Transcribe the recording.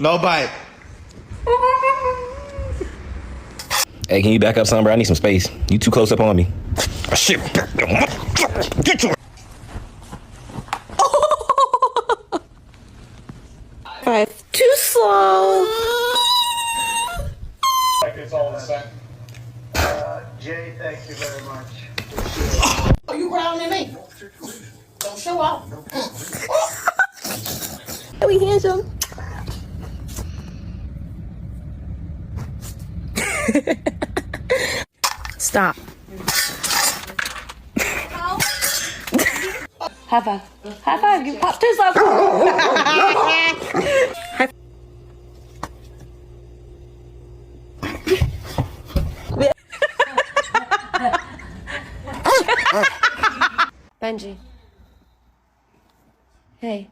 No bite. Hey, can you back up some, bro? I need some space. You too close up on me. Oh, shit. Get your... 5, too slow. Like it's all the same. Jay, thank you very much. Oh, you growling at me? Don't show off. We handsome. Stop. High five. High five. You popped his up. Benji. Hey.